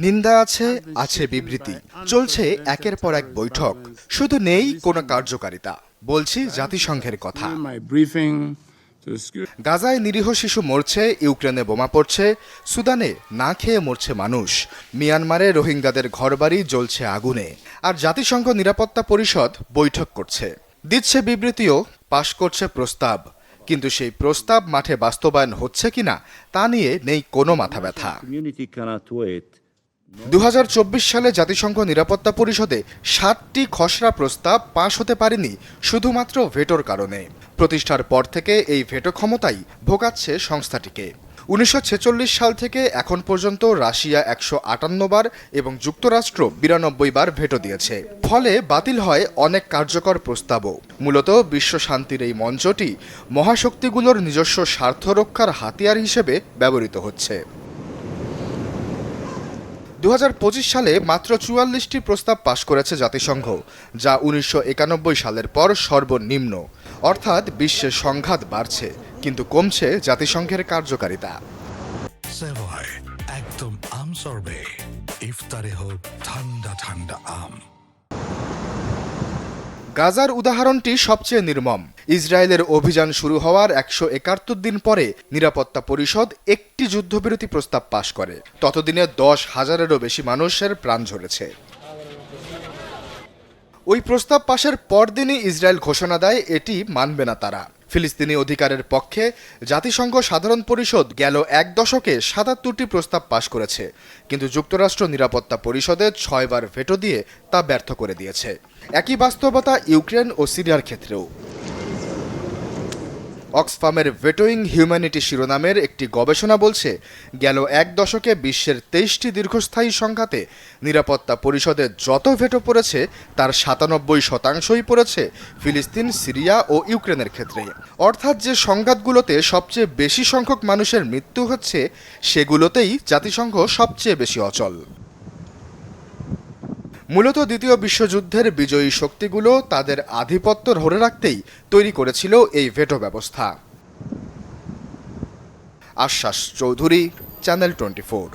নিন্দা আছে, আছে বিবৃতি, চলছে একের পর এক বৈঠক, শুধু নেই কোনো কার্যকারিতা। বলছি জাতিসংঘের কথা। গাজায় নিরীহ শিশু মরছে, ইউক্রেনে বোমা পড়ছে, সুদানে না খেয়ে মরছে মানুষ, মিয়ানমারে রোহিঙ্গাদের ঘরবাড়ি জ্বলছে আগুনে, আর জাতিসংঘ নিরাপত্তা পরিষদ বৈঠক করছে, দিচ্ছে বিবৃতিও, পাশ করছে প্রস্তাব, কিন্তু সেই প্রস্তাব মাঠে বাস্তবায়ন হচ্ছে কিনা তা নিয়ে নেই কোনো মাথা ব্যথা। 2024 সালে জাতিসংঘ নিরাপত্তা পরিষদে 7টি খসড়া প্রস্তাব পাশ হতে পারেনি শুধুমাত্র ভেটোর কারণে। প্রতিষ্ঠার পর থেকে এই ভেটো ক্ষমতাই ভোগাচ্ছে সংস্থাটিকে। 1946 সাল থেকে এখন পর্যন্ত রাশিয়া 158 বার এবং যুক্তরাষ্ট্র 92 বার ভেটো দিয়েছে। ফলে বাতিল হয় অনেক কার্যকর প্রস্তাবও। মূলত বিশ্ব শান্তির এই মঞ্চটি মহাশক্তিগুলোর নিজস্ব স্বার্থ রক্ষার হাতিয়ার হিসেবে ব্যবহৃত হচ্ছে। 2025 সালে মাত্র 44টি প্রস্তাব পাশ করেছে জাতিসংঘ, যা 1991 সালের পর সর্বনিম্ন। অর্থাৎ বিশ্বের সংঘাত বাড়ছে, কিন্তু কমছে জাতিসংঘের কার্যকারিতা। একদম আম সরবে, ইফতারে হোক ঠান্ডা ঠান্ডা আম। গাজার উদাহরণটি সবচেয়ে নির্মম। ইসরায়েলের অভিযান শুরু হওয়ার 171 দিন পরে নিরাপত্তা পরিষদ একটি যুদ্ধবিরতি প্রস্তাব পাশ করে। ততদিনে 10,000-এরও বেশি মানুষের প্রাণ ঝরেছে। ওই প্রস্তাব পাশের পরদিনই ইসরায়েল ঘোষণা দেয় এটি মানবে না তারা। ফিলিস্তিনি অধিকারের পক্ষে জাতিসংঘ সাধারণ পরিষদ গেল এক দশকে 77টি প্রস্তাব পাশ করেছে, কিন্তু যুক্তরাষ্ট্র নিরাপত্তা পরিষদে 6 বার ভেটো দিয়ে তা ব্যর্থ করে দিয়েছে। একই বাস্তবতা ইউক্রেন ও সিরিয়ার ক্ষেত্রেও। অক্সফামের ভেটোয়িং হিউম্যানিটি শিরোনামের একটি গবেষণা বলছে, গেল এক দশকে বিশ্বের 23টি দীর্ঘস্থায়ী সংঘাতে নিরাপত্তা পরিষদে যত ভেটো পড়েছে তার 97%ই পড়েছে ফিলিস্তিন, সিরিয়া ও ইউক্রেনের ক্ষেত্রে। অর্থাৎ যে সংঘাতগুলোতে সবচেয়ে বেশি সংখ্যক মানুষের মৃত্যু হচ্ছে, সেগুলোতেই জাতিসংঘ সবচেয়ে বেশি অচল। মূলত দ্বিতীয় বিশ্বযুদ্ধের বিজয়ী শক্তিগুলো তাদের আধিপত্য ধরে রাখতেই তৈরি করেছিল এই ভেটো ব্যবস্থা। আশ্বাস চৌধুরী, চ্যানেল 24।